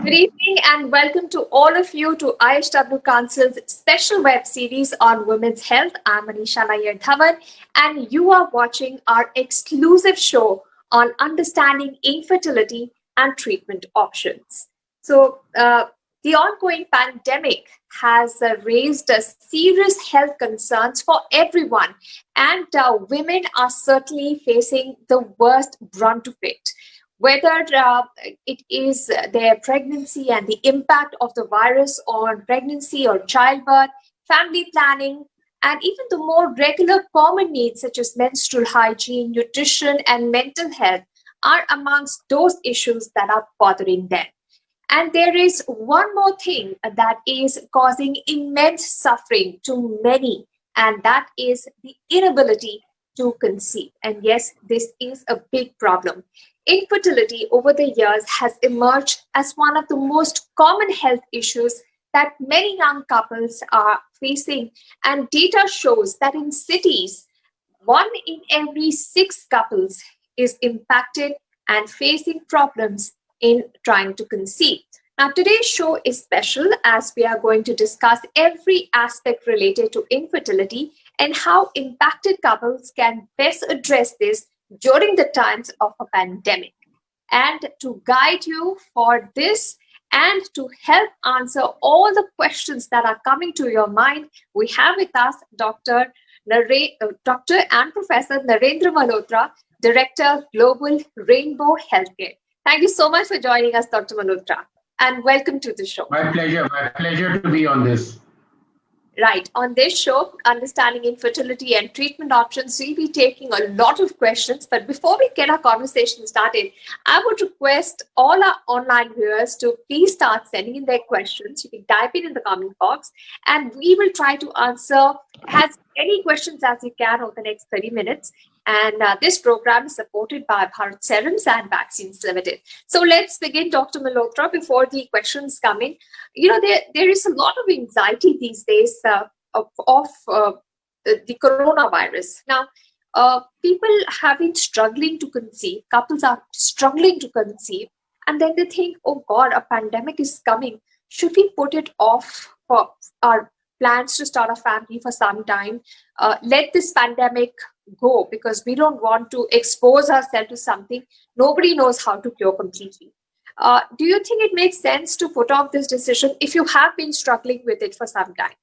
Good evening and welcome to all of you to IHW Council's special web series on women's health. I'm Manisha Nair Dhawan and you are watching our exclusive show on understanding infertility and treatment options. The ongoing pandemic has raised serious health concerns for everyone, and women are certainly facing the worst brunt of it, whether it is their pregnancy and the impact of the virus on pregnancy or childbirth, family planning, and even the more regular common needs such as menstrual hygiene, nutrition, and mental health are amongst those issues that are bothering them. And there is one more thing that is causing immense suffering to many, and that is the inability to conceive. And yes, this is a big problem. Infertility over the years has emerged as one of the most common health issues that many young couples are facing. And data shows that in cities, one in every six couples is impacted and facing problems in trying to conceive. Now, today's show is special as we are going to discuss every aspect related to infertility and how impacted couples can best address this during the times of a pandemic. And to guide you for this and to help answer all the questions that are coming to your mind, we have with us Dr. and Professor Narendra Malhotra, Director, Global Rainbow Healthcare. Thank you so much for joining us, Dr. Malhotra, and welcome to the show. My pleasure. My pleasure to be on this. Right. On this show, Understanding Infertility and Treatment Options, we'll be taking a lot of questions. But before we get our conversation started, I would request all our online viewers to please start sending in their questions. You can type it in the comment box, and we will try to answer as many questions as we can over the next 30 minutes. And this program is supported by Bharat Serums and Vaccines Limited. So let's begin, Dr. Malhotra, before the questions come in. There is a lot of anxiety these days of the coronavirus. Now, people have been struggling to conceive, couples are struggling to conceive, and then they think, oh God, a pandemic is coming. Should we put it off for our plans to start a family for some time? Let this pandemic go because we don't want to expose ourselves to something nobody knows how to cure completely. Do you think it makes sense to put off this decision if you have been struggling with it for some time?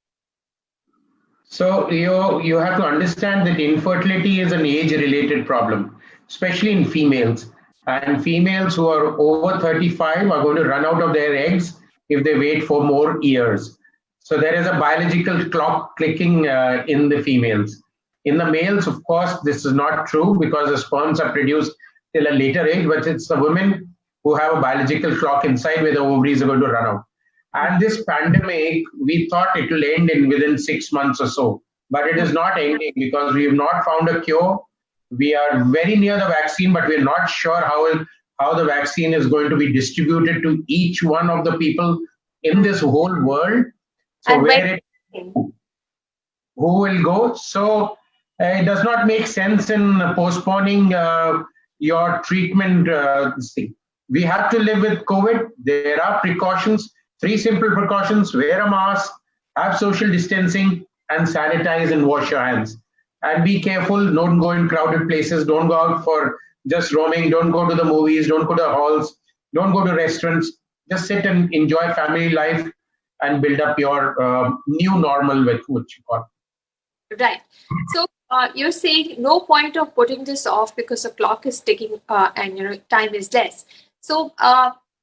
So you have to understand that infertility is an age-related problem, especially in females. And females who are over 35 are going to run out of their eggs if they wait for more years. So there is a biological clock clicking in the females. In the males, of course, this is not true because the sperms are produced till a later age, but it's the women who have a biological clock inside where the ovaries are going to run out. And this pandemic, we thought it will end in within 6 months or so, but it is not ending because we have not found a cure. We are very near the vaccine, but we're not sure how the vaccine is going to be distributed to each one of the people in this whole world. So who will go? So it does not make sense in postponing your treatment thing. We have to live with COVID. There are precautions, 3 simple precautions: wear a mask, have social distancing, and sanitize and wash your hands. And be careful, don't go in crowded places, don't go out for just roaming, don't go to the movies, don't go to the halls, don't go to restaurants. Just sit and enjoy family life and build up your new normal, with which you call. Right. So you're saying no point of putting this off because the clock is ticking and time is less. So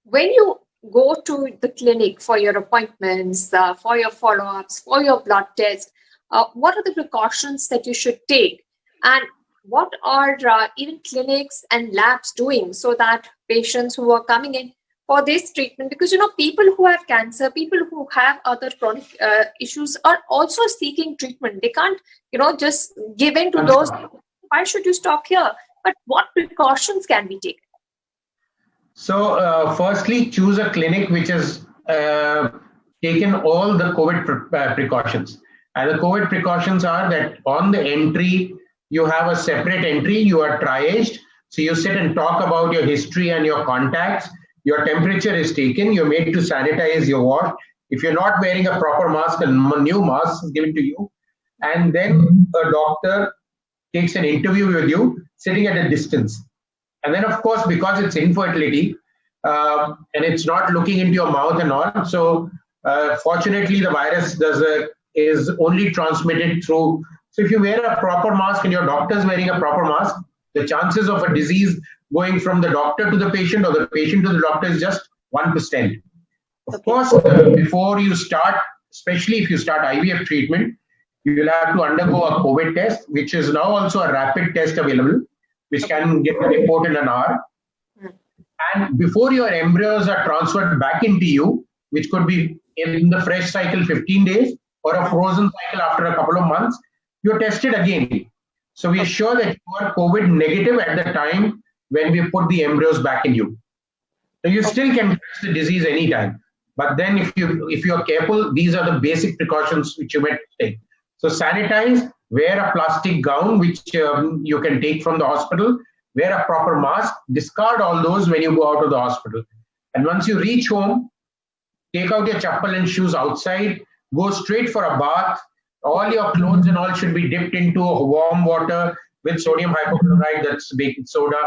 when you go to the clinic for your appointments, for your follow-ups, for your blood test, what are the precautions that you should take? And what are even clinics and labs doing so that patients who are coming in for this treatment, because people who have cancer, people who have other chronic issues are also seeking treatment. They can't just give in to those. Why should you stop here? But what precautions can be taken? So firstly, choose a clinic which has taken all the COVID precautions. And the COVID precautions are that on the entry, you have a separate entry, you are triaged. So you sit and talk about your history and your contacts. your temperature is taken, you're made to sanitize your ward. If you're not wearing a proper mask, a new mask is given to you. And then a doctor takes an interview with you sitting at a distance. And then, of course, because it's infertility and it's not looking into your mouth and all, so fortunately, the virus is only transmitted through. So if you wear a proper mask and your doctor is wearing a proper mask, the chances of a disease going from the doctor to the patient or the patient to the doctor is just 1%. Of course, before you start, especially if you start IVF treatment, you will have to undergo a COVID test, which is now also a rapid test available, which can get a report in an hour. And before your embryos are transferred back into you, which could be in the fresh cycle 15 days or a frozen cycle after a couple of months, you're tested again. So we are sure that you are COVID negative at the time when we put the embryos back in you. So you still can catch the disease anytime. But then if you're careful, these are the basic precautions which you might take. So sanitize, wear a plastic gown, which you can take from the hospital, wear a proper mask, discard all those when you go out of the hospital. And once you reach home, take out your chappal and shoes outside, go straight for a bath. All your clothes and all should be dipped into warm water with sodium hypochlorite, that's baking soda,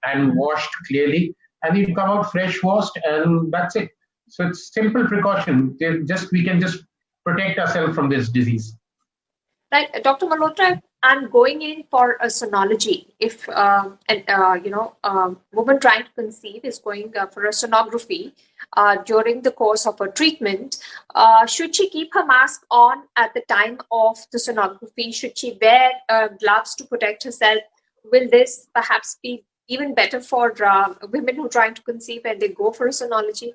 and washed clearly. And you come out fresh washed, and that's it. So it's simple precaution. We can just protect ourselves from this disease. Right, Dr. Malhotra, I'm going in for a sonology. If a woman trying to conceive is going for a sonography during the course of her treatment, should she keep her mask on at the time of the sonography? Should she wear gloves to protect herself? Will this perhaps be even better for women who are trying to conceive and they go for a sonology?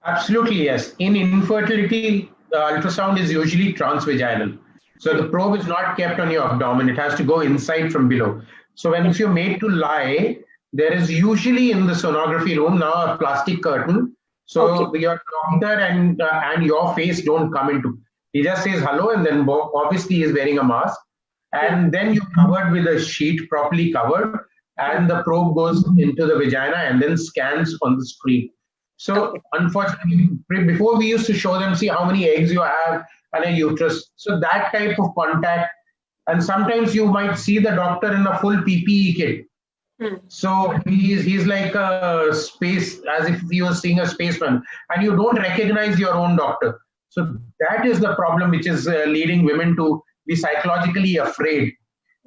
Absolutely, yes. In infertility, ultrasound is usually transvaginal. So the probe is not kept on your abdomen. It has to go inside from below. So if you're made to lie, there is usually in the sonography room now a plastic curtain. So your doctor and your face don't come into. He just says hello, and then obviously he's wearing a mask. And then you're covered with a sheet, properly covered, and the probe goes into the vagina and then scans on the screen. So unfortunately, before we used to show them, see how many eggs you have and a uterus. So that type of contact. And sometimes you might see the doctor in a full PPE kit. So he's like a space, as if he was seeing a spaceman, and you don't recognize your own doctor. So that is the problem which is leading women to be psychologically afraid.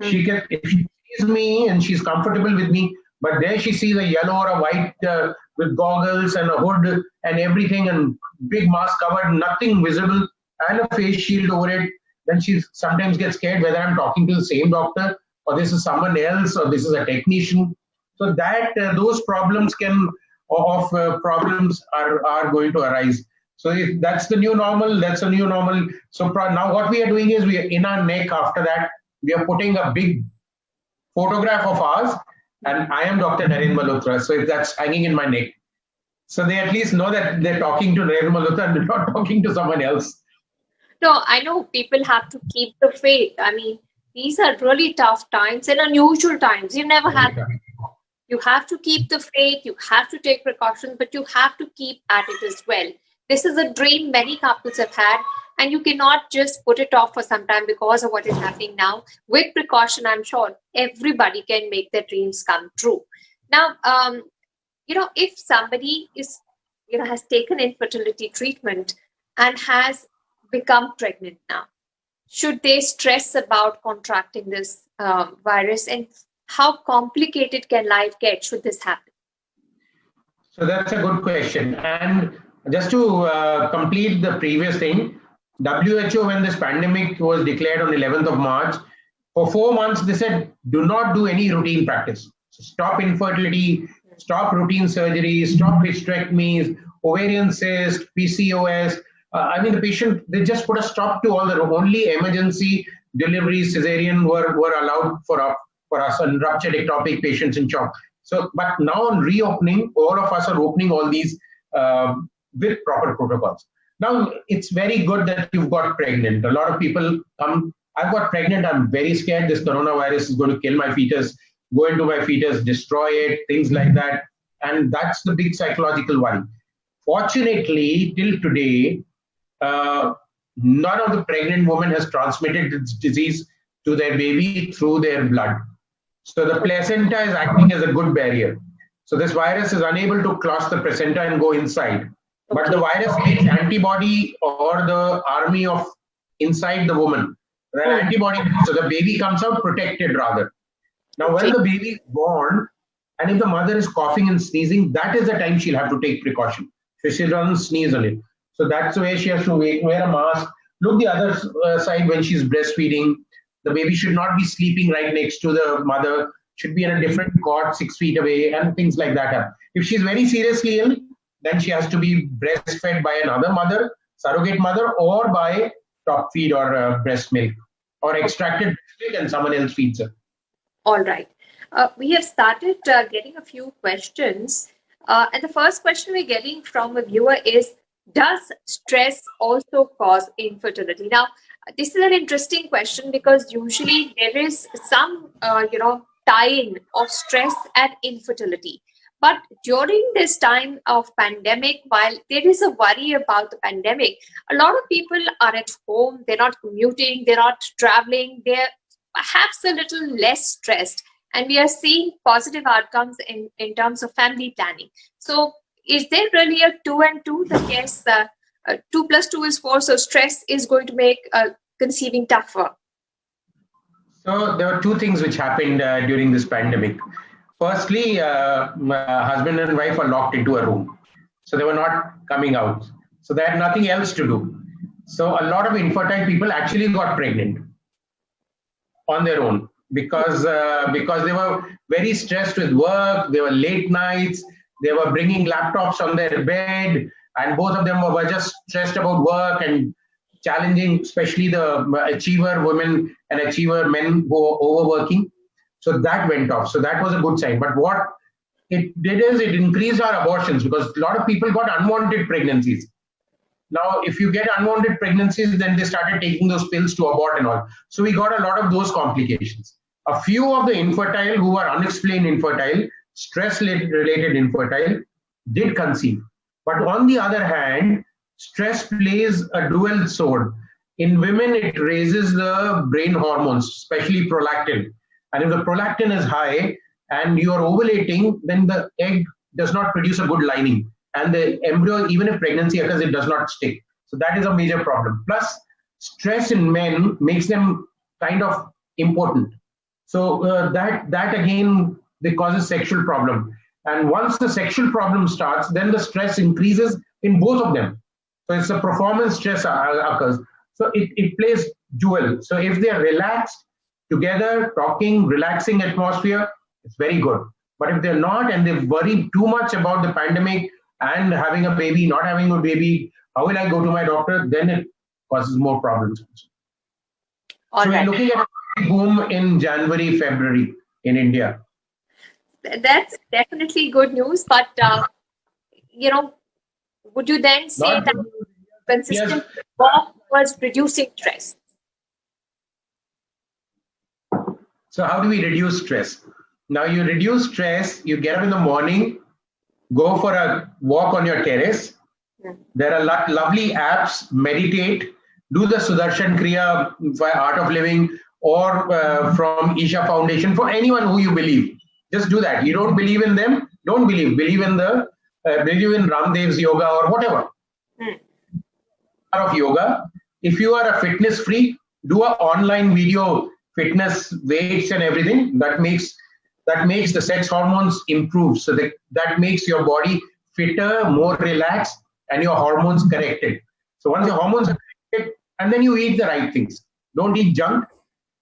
If she sees me and she's comfortable with me, but there she sees a yellow or a white with goggles and a hood and everything and big mask covered, nothing visible, and a face shield over it, then she sometimes gets scared whether I'm talking to the same doctor or this is someone else or this is a technician. So that those problems problems are going to arise. So if that's the new normal, that's a new normal. So now what we are doing is we are in our neck. After that, we are putting a big photograph of ours, and I am Dr. Narendra Malhotra. So if that's hanging in my neck, so they at least know that they're talking to Narendra Malhotra and they're not talking to someone else. No, I know people have to keep the faith. I mean, these are really tough times and unusual times. You never had them before. You have to keep the faith, you have to take precautions, but you have to keep at it as well. This is a dream many couples have had, and you cannot just put it off for some time because of what is happening now. With precaution, I'm sure everybody can make their dreams come true. Now, if somebody is, has taken infertility treatment and has become pregnant now, should they stress about contracting this virus, and how complicated can life get should this happen? So that's a good question. And just to complete the previous thing, WHO, when this pandemic was declared on 11th of March, for 4 months, they said, do not do any routine practice. So stop infertility, stop routine surgery, stop hysterectomies, ovarian cyst, PCOS. The patient, they just put a stop to all the only emergency deliveries, cesarean were allowed for us, and ruptured ectopic patients in shock. So, but now on reopening, all of us are opening all these with proper protocols. Now, it's very good that you've got pregnant. A lot of people come, I've got pregnant, I'm very scared this coronavirus is going to kill my fetus, go into my fetus, destroy it, things like that. And that's the big psychological worry. Fortunately, till today, none of the pregnant women has transmitted this disease to their baby through their blood. So the placenta is acting as a good barrier. So this virus is unable to cross the placenta and go inside. But the virus makes antibody or the army of inside the woman. The antibody, so the baby comes out protected rather. Now, when the baby is born, and if the mother is coughing and sneezing, that is the time she'll have to take precaution. So she doesn't sneeze on it. So that's the way she has to wear a mask. Look the other side when she's breastfeeding. The baby should not be sleeping right next to the mother, should be in a different cot 6 feet away, and things like that. If she's very seriously ill, then she has to be breastfed by another mother, surrogate mother, or by top feed or breast milk, or extracted breast milk and someone else feeds her. All right. We have started getting a few questions. And the first question we're getting from a viewer is, does stress also cause infertility? Now, this is an interesting question because usually there is some, tie-in of stress and infertility. But during this time of pandemic, while there is a worry about the pandemic, a lot of people are at home, they're not commuting, they're not traveling, they're perhaps a little less stressed. And we are seeing positive outcomes in terms of family planning. So is there really a 2 and 2? That yes, 2 plus 2 is 4, so stress is going to make conceiving tougher. So there were two things which happened during this pandemic. Firstly, husband and wife are locked into a room. So they were not coming out. So they had nothing else to do. So a lot of infertile people actually got pregnant on their own because they were very stressed with work. They were late nights. They were bringing laptops on their bed, and both of them were just stressed about work and challenging, especially the achiever women and achiever men who were overworking. So that went off. So that was a good sign. But what it did is it increased our abortions because a lot of people got unwanted pregnancies. Now, if you get unwanted pregnancies, then they started taking those pills to abort and all. So we got a lot of those complications. A few of the infertile who were unexplained infertile, stress-related infertile, did conceive. But on the other hand, stress plays a dual sword. In women, it raises the brain hormones, especially prolactin. And if the prolactin is high and you are ovulating, then the egg does not produce a good lining. And the embryo, even if pregnancy occurs, it does not stick. So that is a major problem. Plus, stress in men makes them kind of important. So that again, it causes sexual problem. And once the sexual problem starts, then the stress increases in both of them. So it's a performance stress occurs. So it plays dual. So if they are relaxed together, talking, relaxing atmosphere, it's very good. But if they're not and they worry too much about the pandemic and having a baby, not having a baby, how will I go to my doctor? Then it causes more problems. So we're looking at a boom in January, February in India. That's definitely good news. But, would you then say that consistent work was reducing stress? So how do we reduce stress? Now you reduce stress, you get up in the morning, go for a walk on your terrace. There are lovely apps, meditate, do the Sudarshan Kriya by Art of Living or from Isha Foundation for anyone who you believe. Just do that. You don't believe in them, don't believe. Believe in Ramdev's yoga or whatever. Of yoga. If you are a fitness freak, do an online video fitness weights and everything. That makes the sex hormones improve. So that makes your body fitter, more relaxed, and your hormones corrected. So once your hormones are corrected, and then you eat the right things. Don't eat junk.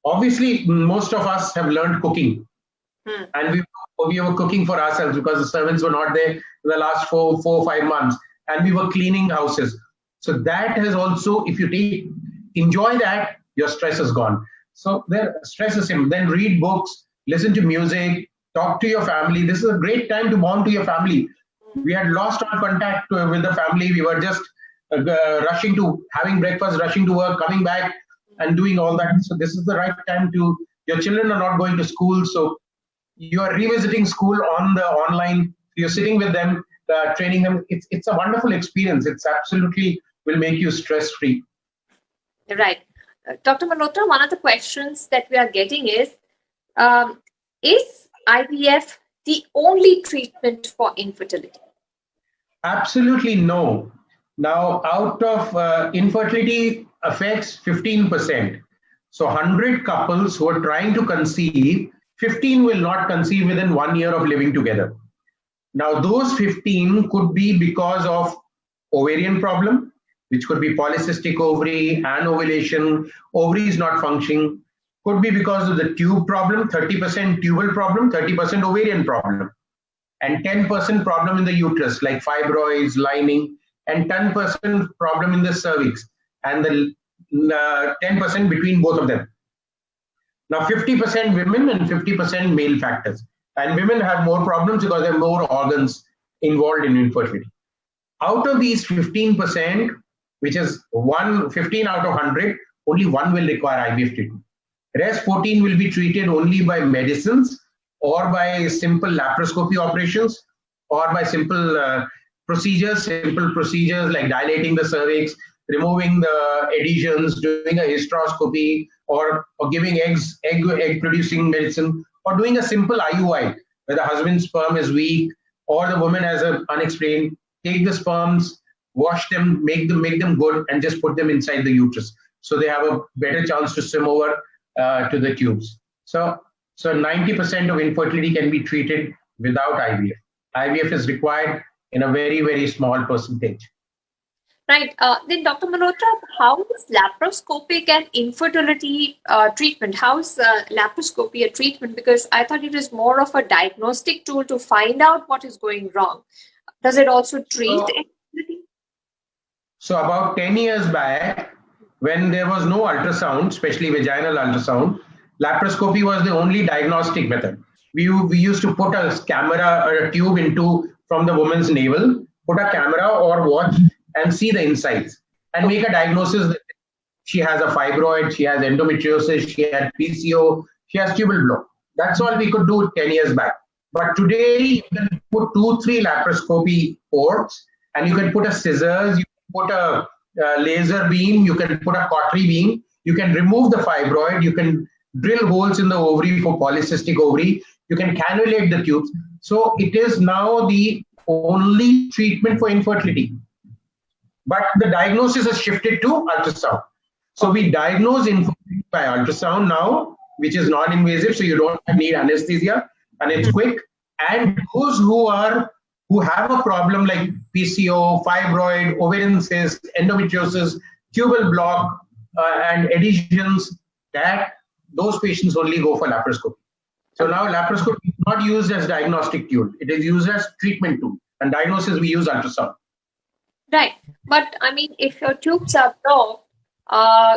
Obviously, most of us have learned cooking. And we were cooking for ourselves because the servants were not there in the last 4 or 5 months. And we were cleaning houses. So that has also, if you enjoy that, your stress is gone. So stress is simple. Then read books, listen to music, talk to your family. This is a great time to bond to your family. We had lost all contact with the family. We were just rushing to having breakfast, rushing to work, coming back and doing all that. So this is the right time your children are not going to school. So you are revisiting school on the online You're sitting with them, training them. It's a wonderful experience. It's absolutely will make you stress-free. Right. Dr. Malhotra, one of the questions that we are getting is IVF the only treatment for infertility? Absolutely no. Now, out of infertility affects 15%. So 100 couples who are trying to conceive, 15 will not conceive within 1 year of living together. Now, those 15 could be because of ovarian problem, which could be polycystic ovary, anovulation, ovaries not functioning, could be because of the tube problem, 30% tubal problem, 30% ovarian problem, and 10% problem in the uterus, like fibroids, lining, and 10% problem in the cervix, and the 10% between both of them. Now, 50% women and 50% male factors. And women have more problems because there are more organs involved in infertility. Out of these 15%, which is 15 out of 100, only one will require IVF treatment. Rest 14 will be treated only by medicines or by simple laparoscopy operations or by simple procedures like dilating the cervix, removing the adhesions, doing a hysteroscopy, or giving egg producing medicine, or doing a simple IUI where the husband's sperm is weak or the woman has an unexplained. Take the sperms, wash them, make them good, and just put them inside the uterus, so they have a better chance to swim over to the tubes. So 90% of infertility can be treated without IVF. IVF is required in a very, very small percentage. Right. Then, Dr. Malhotra, how is laparoscopic and infertility treatment? How is laparoscopy a treatment? Because I thought it is more of a diagnostic tool to find out what is going wrong. Does it also treat infertility? So about 10 years back, when there was no ultrasound, especially vaginal ultrasound, laparoscopy was the only diagnostic method. We used to put a camera or a tube from the woman's navel, put a camera or watch and see the insides and make a diagnosis that she has a fibroid, she has endometriosis, she had PCO, she has tubal block. That's all we could do 10 years back. But today you can put 2-3 laparoscopy ports, and you can put a scissors, you can put a laser beam, you can put a cautery beam, you can remove the fibroid, you can drill holes in the ovary for polycystic ovary, you can cannulate the tubes. So it is now the only treatment for infertility. But the diagnosis has shifted to ultrasound. So we diagnose infertility by ultrasound now, which is non-invasive, so you don't need anesthesia, and it's quick. And those who have a problem like PCO, fibroid, ovarian cyst, endometriosis, tubal block, and adhesions, those patients only go for laparoscopy. So now laparoscopy is not used as diagnostic tool; it is used as treatment tool. And diagnosis we use ultrasound. Right, but I mean, if your tubes are blocked,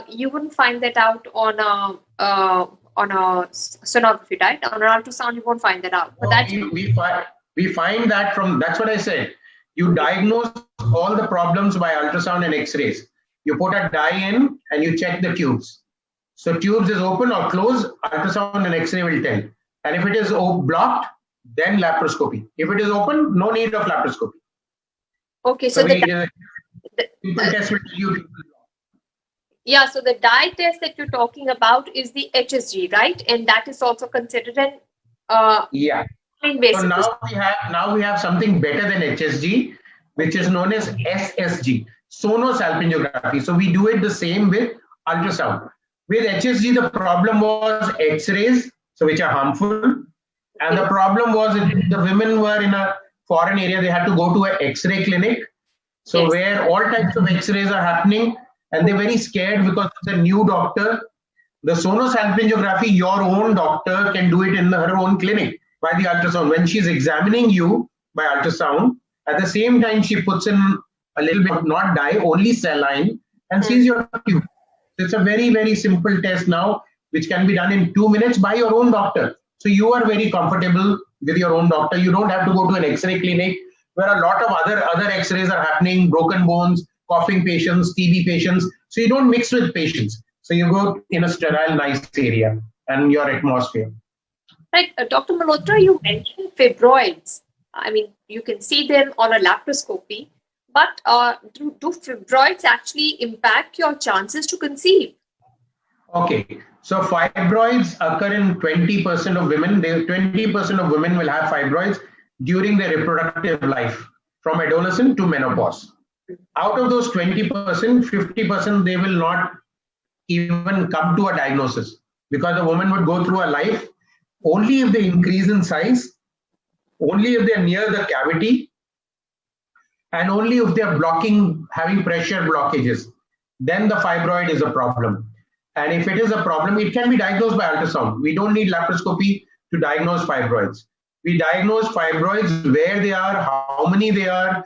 you wouldn't find that out on a sonography, right? On an ultrasound, you won't find that out. But we find that from, that's what I said. You diagnose all the problems by ultrasound and X-rays. You put a dye in and you check the tubes. So tubes is open or closed, ultrasound and X-ray will tell. And if it is blocked, then laparoscopy. If it is open, no need of laparoscopy. Okay, so people test will tell you. Yeah, so the dye test that you're talking about is the HSG, right? And that is also considered an invasive. So now we have something better than HSG, which is known as SSG, sonosalpingography. So we do it the same with ultrasound. With HSG, the problem was X-rays, so which are harmful, and the problem was the women were in a foreign area, they had to go to an X-ray clinic. So where all types of X-rays are happening, and they're very scared because it's a new doctor. The sonosalpingography, your own doctor can do it in her own clinic by the ultrasound. When she's examining you by ultrasound, at the same time she puts in a little bit of not dye, only saline, and sees your tube. It's a very, very simple test now, which can be done in 2 minutes by your own doctor. So you are very comfortable with your own doctor. You don't have to go to an X-ray clinic where a lot of other X-rays are happening, broken bones, coughing patients, TB patients. So you don't mix with patients. So you go in a sterile, nice area and your atmosphere. Right. Dr. Malhotra, you mentioned fibroids. I mean, you can see them on a laparoscopy, but do fibroids actually impact your chances to conceive? Okay, so fibroids occur in 20% of women. 20% of women will have fibroids during their reproductive life, from adolescent to menopause. Out of those 20%, 50% they will not even come to a diagnosis, because the woman would go through a life only if they increase in size, only if they're near the cavity, and only if they're having pressure blockages. Then the fibroid is a problem. And if it is a problem, it can be diagnosed by ultrasound. We don't need laparoscopy to diagnose fibroids. We diagnose fibroids where they are, how many they are,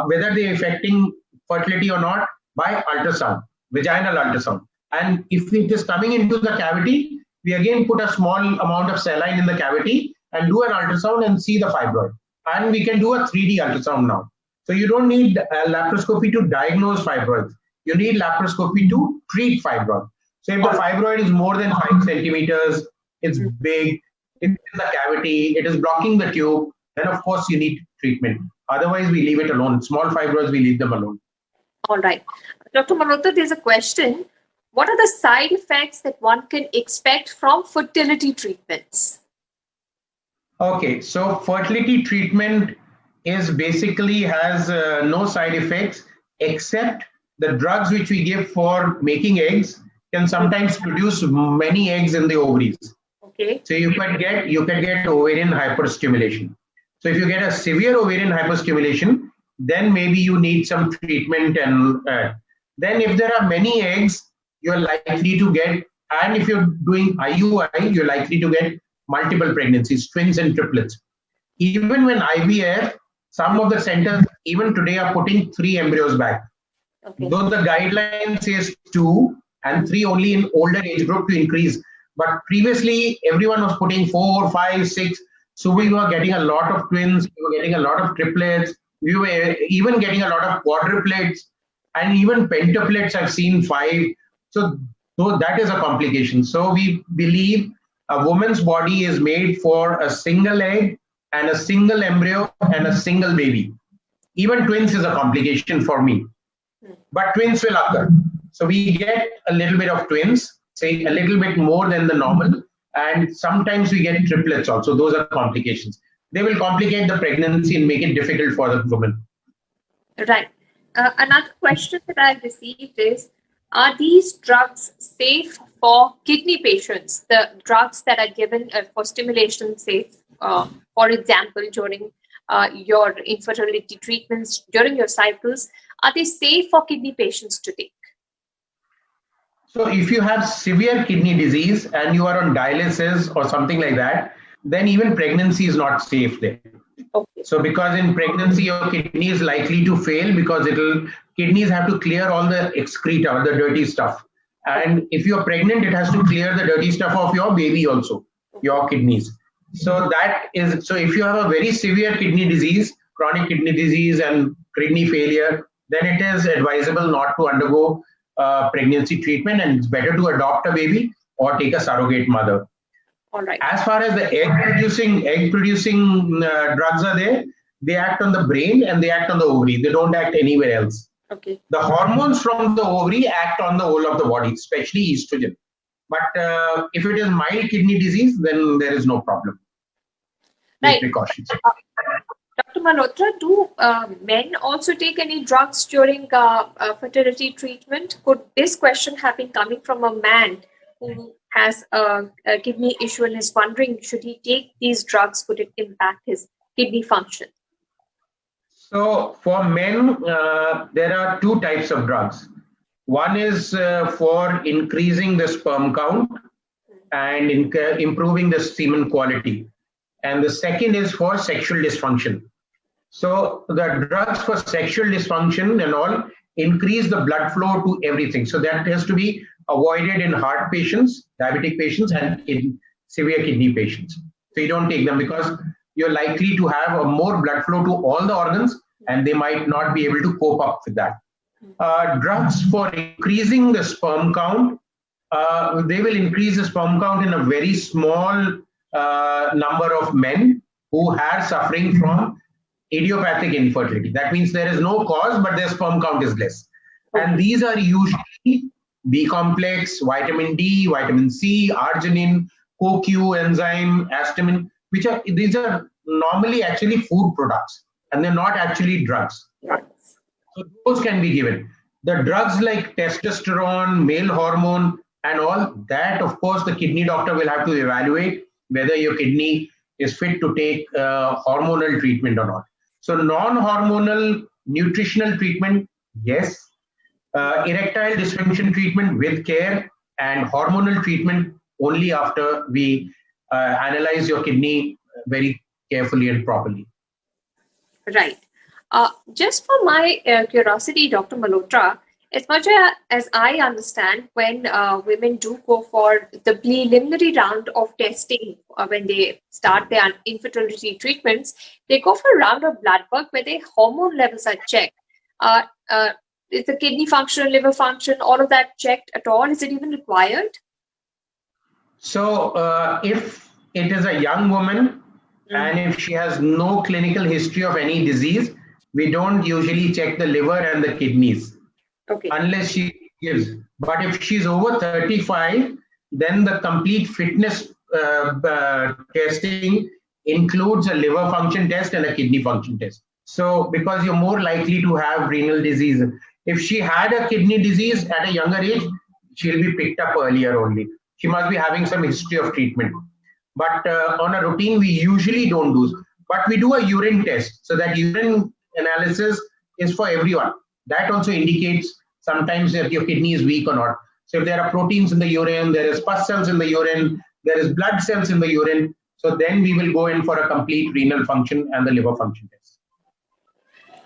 whether they're affecting fertility or not, by ultrasound, vaginal ultrasound. And if it is coming into the cavity, we again put a small amount of saline in the cavity and do an ultrasound and see the fibroid. And we can do a 3D ultrasound now. So you don't need laparoscopy to diagnose fibroids. You need laparoscopy to treat fibroid. So if the fibroid is more than 5 centimeters, it's big, it's in the cavity, it is blocking the tube, then of course you need treatment. Otherwise, we leave it alone. Small fibroids, we leave them alone. All right. Dr. Malhotra, there's a question. What are the side effects that one can expect from fertility treatments? Okay, so fertility treatment is basically has no side effects, except the drugs which we give for making eggs can sometimes produce many eggs in the ovaries. Okay. So you can get ovarian hyperstimulation. So if you get a severe ovarian hyperstimulation, then maybe you need some treatment. And then if there are many eggs, you're likely to get, and if you're doing IUI, you're likely to get multiple pregnancies, twins and triplets. Even when IVF, some of the centers even today are putting 3 embryos back. Okay. Though the guideline says 2 and 3 only in older age group to increase. But previously, everyone was putting 4, 5, 6. So we were getting a lot of twins, we were getting a lot of triplets, we were even getting a lot of quadruplets, and even pentaplets I've seen 5. So that is a complication. So we believe a woman's body is made for a single egg and a single embryo and a single baby. Even twins is a complication for me. But twins will occur. So we get a little bit of twins, say a little bit more than the normal, and sometimes we get triplets also. Those are complications. They will complicate the pregnancy and make it difficult for the woman. Right. Another question that I've received is, are these drugs safe for kidney patients? The drugs that are given for stimulation safe, for example, during your infertility treatments, during your cycles, are they safe for kidney patients to take? So if you have severe kidney disease and you are on dialysis or something like that, then even pregnancy is not safe there. Okay. So because in pregnancy, your kidney is likely to fail because kidneys have to clear all the excreta, the dirty stuff. And if you're pregnant, it has to clear the dirty stuff of your baby also, your kidneys. So if you have a very severe kidney disease, chronic kidney disease and kidney failure, then it is advisable not to undergo pregnancy treatment, and it's better to adopt a baby or take a surrogate mother. All right. As far as the egg producing drugs are there, they act on the brain and they act on the ovary. They don't act anywhere else. Okay. The hormones from the ovary act on the whole of the body, especially estrogen. But if it is mild kidney disease, then there is no problem. Right. Precautions. Dr. Malhotra, do men also take any drugs during fertility treatment? Could this question have been coming from a man who has a kidney issue and is wondering, should he take these drugs? Could it impact his kidney function? So for men, there are 2 types of drugs. One is for increasing the sperm count and improving the semen quality. And the second is for sexual dysfunction. So the drugs for sexual dysfunction and all increase the blood flow to everything. So that has to be avoided in heart patients, diabetic patients, and in severe kidney patients. So you don't take them because you're likely to have a more blood flow to all the organs, and they might not be able to cope up with that. Drugs for increasing the sperm count, they will increase the sperm count in a very small number of men who are suffering from idiopathic infertility. That means there is no cause, but their sperm count is less. And these are usually B complex, vitamin D, vitamin C, arginine, CoQ enzyme, histamine, these are normally actually food products and they're not actually drugs. So those can be given. The drugs like testosterone, male hormone, and all that, of course, the kidney doctor will have to evaluate whether your kidney is fit to take hormonal treatment or not. So non-hormonal nutritional treatment, yes. Erectile dysfunction treatment with care, and hormonal treatment only after we analyze your kidney very carefully and properly. Right. Just for my curiosity, Dr. Malhotra, as much as I understand, when women do go for the preliminary round of testing, when they start their infertility treatments, they go for a round of blood work where their hormone levels are checked. Is the kidney function, liver function, all of that checked at all? Is it even required? So if it is a young woman and if she has no clinical history of any disease, we don't usually check the liver and the kidneys unless she gives. But if she's over 35, then the complete fitness testing includes a liver function test and a kidney function test. So because you're more likely to have renal disease. If she had a kidney disease at a younger age, she'll be picked up earlier only. She must be having some history of treatment. But on a routine, we usually don't do. But we do a urine test. So that urine analysis is for everyone. That also indicates sometimes if your kidney is weak or not. So if there are proteins in the urine, there is pus cells in the urine, there is blood cells in the urine. So then we will go in for a complete renal function and the liver function test.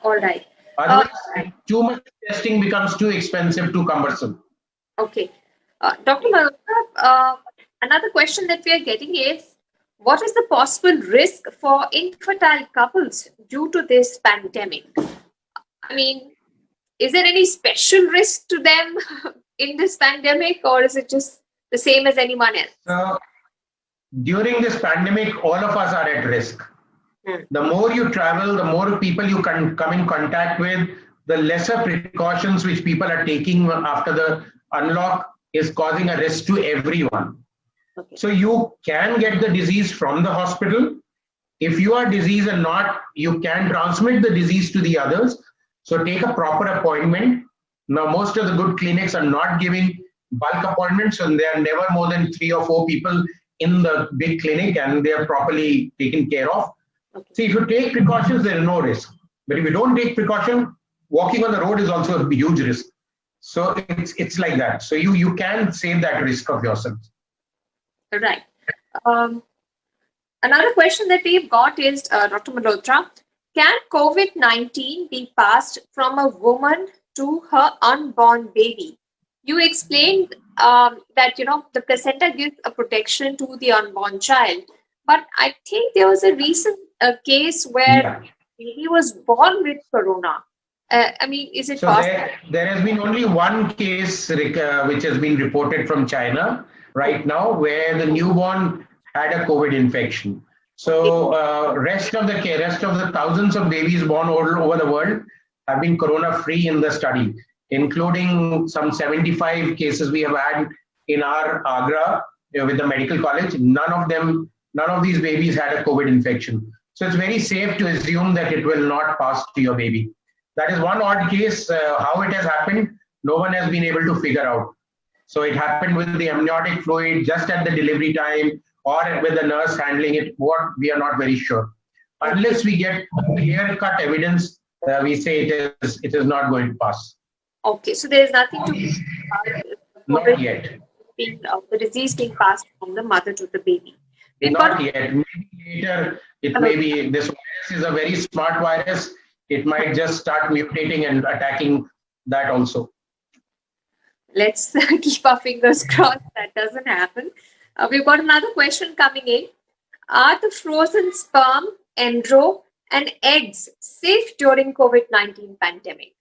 All right. Otherwise, too much testing becomes too expensive, too cumbersome. Okay. Dr. Malhotra, another question that we are getting is, what is the possible risk for infertile couples due to this pandemic? I mean, is there any special risk to them in this pandemic, or is it just the same as anyone else? During this pandemic, all of us are at risk. The more you travel, the more people you can come in contact with, the lesser precautions which people are taking after the unlock is causing a risk to everyone. So you can get the disease from the hospital. If you are diseased or not, you can transmit the disease to the others. So take a proper appointment. Now, most of the good clinics are not giving bulk appointments, and there are never more than 3 or 4 people in the big clinic, and they are properly taken care of. See, if you take precautions, there is no risk. But if you don't take precaution, walking on the road is also a huge risk. So it's like that. So you can save that risk of yourself. Right. Another question that we've got is, Dr. Malhotra, can COVID-19 be passed from a woman to her unborn baby? You explained that, the placenta gives a protection to the unborn child. But I think there was a recent case where baby was born with corona. I mean, is it possible? There has been only one case which has been reported from China right now, where the newborn had a COVID infection. So rest of the thousands of babies born all over the world have been corona-free in the study, including some 75 cases we have had in our Agra with the medical college. None of these babies had a COVID infection. So it's very safe to assume that it will not pass to your baby. That is one odd case. How it has happened, no one has been able to figure out. So it happened with the amniotic fluid just at the delivery time, or with the nurse handling it. What, we are not very sure. Unless we get clear-cut evidence, we say it is not going to pass. Okay, so there is nothing to not yet. The disease being passed from the mother to the baby. Not yet. Maybe later, maybe this virus is a very smart virus. It might just start mutating and attacking that also. Let's keep our fingers crossed that doesn't happen. We've got another question coming in. Are the frozen sperm, embryo, and eggs safe during COVID-19 pandemic?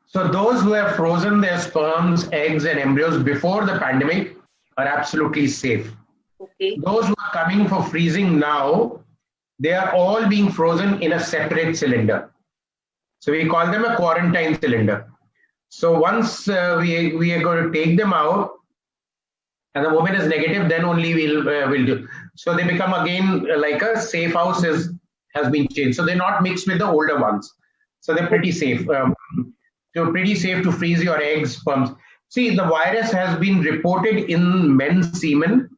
So those who have frozen their sperms, eggs, and embryos before the pandemic are absolutely safe. Okay. Those who are coming for freezing now, they are all being frozen in a separate cylinder. So we call them a quarantine cylinder. So once we are going to take them out, and the woman is negative, then only we'll do. So they become again like a safe house has been changed. So they're not mixed with the older ones. So they're pretty safe. So pretty safe to freeze your eggs, sperms. See, the virus has been reported in men's semen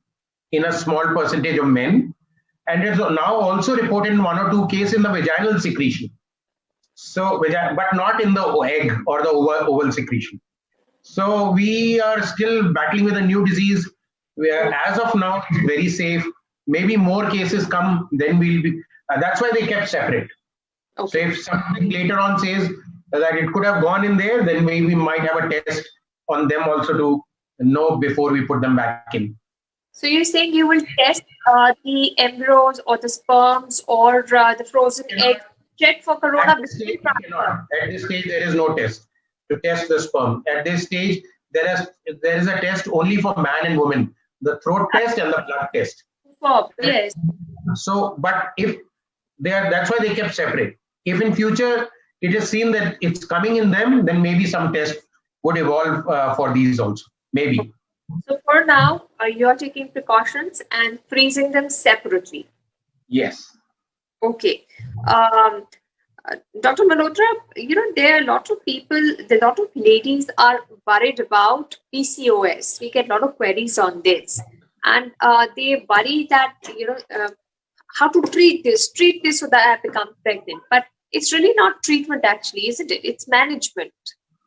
in a small percentage of men, and it's now also reported in 1 or 2 cases in the vaginal secretion. So, but not in the egg or the oval secretion. So we are still battling with a new disease where as of now it's very safe. Maybe more cases come, then we'll be, that's why they kept separate. Okay. So if something later on says that it could have gone in there, then maybe we might have a test on them also to know before we put them back in. So you're saying you will test the embryos or the sperms or the frozen eggs, check for corona? At this stage, there is no test to test the sperm. At this stage, there is a test only for man and woman, the throat test and the blood test. Yes. So, but if that's why they kept separate. If in future it is seen that it's coming in them, then maybe some test would evolve for these also. Maybe. So for now, you're taking precautions and freezing them separately. Yes. Okay. Dr. Malhotra, there are a lot of people, a lot of ladies are worried about PCOS. We get a lot of queries on this. And they worry that, how to treat this so that I become pregnant. But it's really not treatment actually, isn't it? It's management.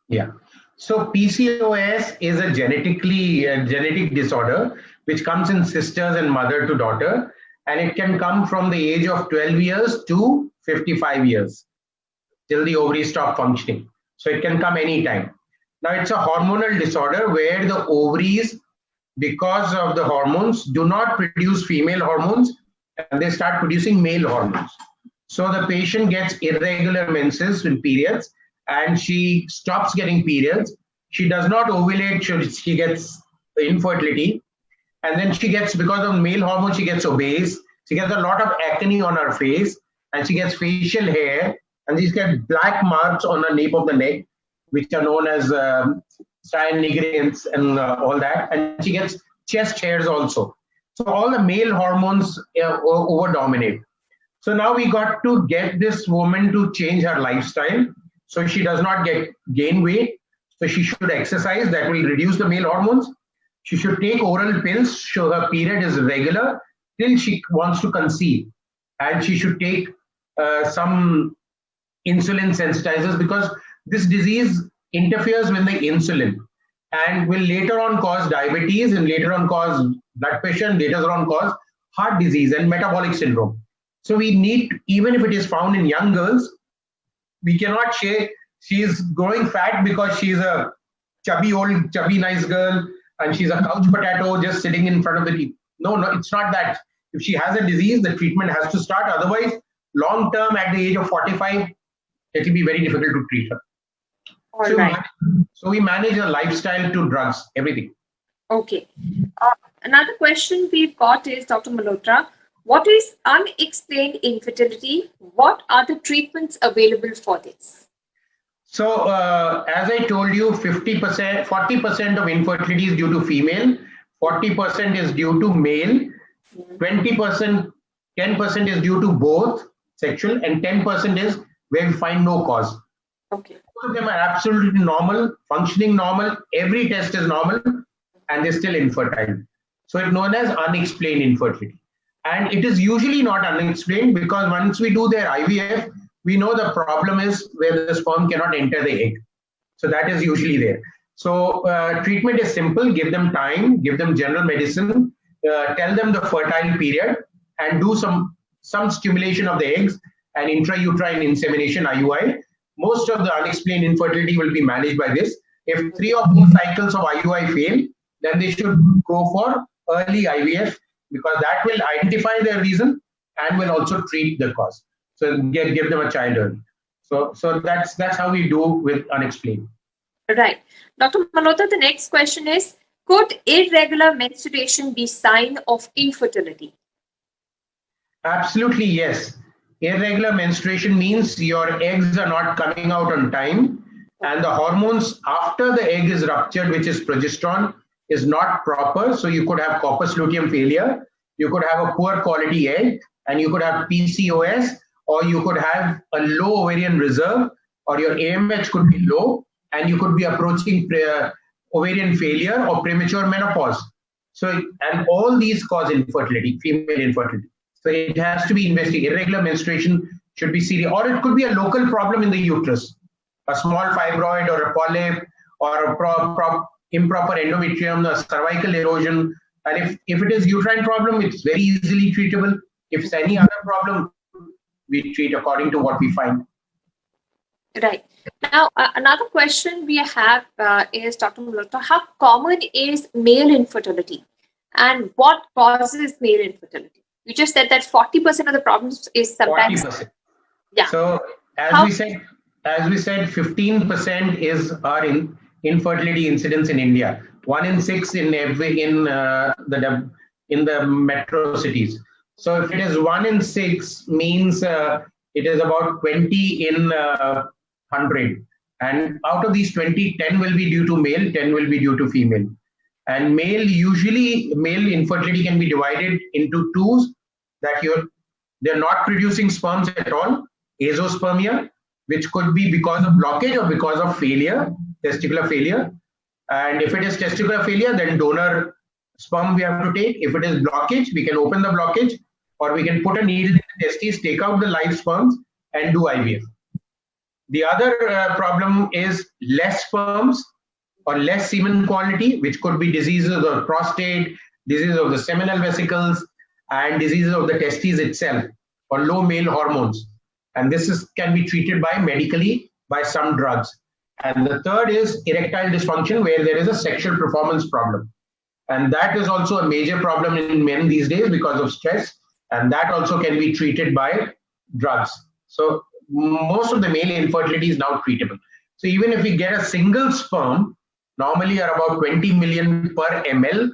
Yeah. So PCOS is a genetic disorder which comes in sisters and mother to daughter, and it can come from the age of 12 years to 55 years till the ovaries stop functioning. So it can come anytime. Now it's a hormonal disorder where the ovaries, because of the hormones, do not produce female hormones and they start producing male hormones. So the patient gets irregular menses and periods, and she stops getting periods. She does not ovulate, she gets infertility. And then she gets, because of male hormones, she gets obese. She gets a lot of acne on her face, and she gets facial hair, and she gets black marks on the nape of the neck, which are known as cyan nigrans and all that. And she gets chest hairs also. So all the male hormones over-dominate. So now we got to get this woman to change her lifestyle so she does not gain weight. So she should exercise, that will reduce the male hormones. She should take oral pills so her period is regular till she wants to conceive. And she should take some insulin sensitizers, because this disease interferes with the insulin and will later on cause diabetes and later on cause blood pressure and later on cause heart disease and metabolic syndrome. So we need, even if it is found in young girls, we cannot say she's growing fat because she's a chubby nice girl and she's a couch potato just sitting in front of the TV. No, it's not that. If she has a disease, the treatment has to start. Otherwise, long term, at the age of 45, it will be very difficult to treat her. So we manage her lifestyle to drugs, everything. Okay. Another question we've got is, Dr. Malhotra, what is unexplained infertility? What are the treatments available for this? So, as I told you, 40% of infertility is due to female, 40% is due to male, 20%, 10% is due to both sexual, and 10% is where we find no cause. Okay. Both of them are absolutely normal, functioning normal, every test is normal, and they're still infertile. So it's known as unexplained infertility. And it is usually not unexplained because once we do their IVF, we know the problem is where the sperm cannot enter the egg. So that is usually there. So treatment is simple. Give them time, give them general medicine, tell them the fertile period, and do some stimulation of the eggs and intrauterine insemination, IUI. Most of the unexplained infertility will be managed by this. If 3 or 4 cycles of IUI fail, then they should go for early IVF, because that will identify their reason and will also treat the cause. So give them a child early. So that's how we do with unexplained. Right. Dr. Malhotra, the next question is, could irregular menstruation be sign of infertility? Absolutely, yes. Irregular menstruation means your eggs are not coming out on time, and the hormones after the egg is ruptured, which is progesterone, is not proper. So you could have corpus luteum failure, you could have a poor quality egg, and you could have PCOS, or you could have a low ovarian reserve, or your AMH could be low, and you could be approaching ovarian failure or premature menopause. So, and all these cause infertility, female infertility. So it has to be investigated. Irregular menstruation should be serious, or it could be a local problem in the uterus, a small fibroid or a polyp or a improper endometrium, a cervical erosion. And if it is uterine problem, it's very easily treatable. If it's any other problem, we treat according to what we find. Right. Now, another question we have is, Dr. Malhotra, how common is male infertility and what causes male infertility? You just said that 40% of the problems is sometimes. 40%. Yeah. So as we said, 15% is our infertility incidence in India. 1 in 6 in the metro cities. So if it is 1 in 6 means it is about 20 in 100. And out of these 20, 10 will be due to male, 10 will be due to female. And male infertility can be divided into twos, that they're not producing sperms at all, azoospermia, which could be because of blockage or because of failure, testicular failure. And if it is testicular failure, then donor sperm we have to take. If it is blockage, we can open the blockage, or we can put a needle in the testes, take out the live sperms, and do IVF. The other problem is less sperms or less semen quality, which could be diseases of the prostate, diseases of the seminal vesicles, and diseases of the testes itself, or low male hormones. And this can be treated medically by some drugs. And the third is erectile dysfunction, where there is a sexual performance problem. And that is also a major problem in men these days because of stress. And that also can be treated by drugs. So most of the male infertility is now treatable. So even if we get a single sperm, normally are about 20 million per ml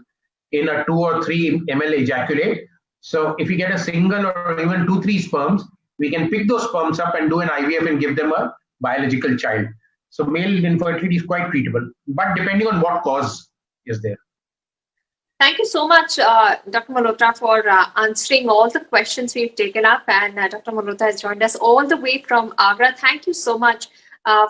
in a 2 or 3 ml ejaculate. So if we get a single or even 2-3 sperms, we can pick those sperms up and do an IVF and give them a biological child. So male infertility is quite treatable, but depending on what cause is there. Thank you so much, Dr. Malhotra, for answering all the questions we've taken up. And Dr. Malhotra has joined us all the way from Agra. Thank you so much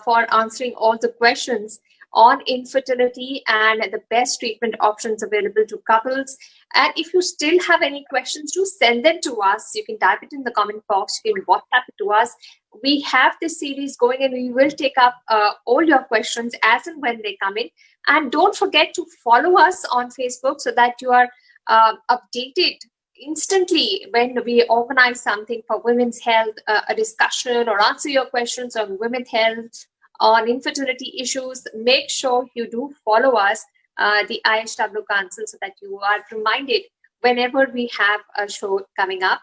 for answering all the questions on infertility and the best treatment options available to couples. And if you still have any questions, do send them to us. You can type it in the comment box. You can WhatsApp it to us. We have this series going and we will take up all your questions as and when they come in. And don't forget to follow us on Facebook so that you are updated instantly when we organize something for women's health, a discussion, or answer your questions on women's health, on infertility issues. Make sure you do follow us, the IHW Council, so that you are reminded whenever we have a show coming up.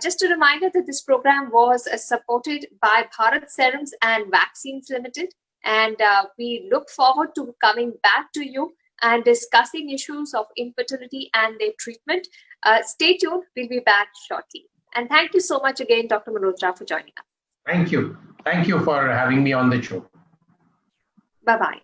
Just a reminder that this program was supported by Bharat Serums and Vaccines Limited. And we look forward to coming back to you and discussing issues of infertility and their treatment. Stay tuned. We'll be back shortly. And thank you so much again, Dr. Malhotra, for joining us. Thank you. Thank you for having me on the show. Bye-bye.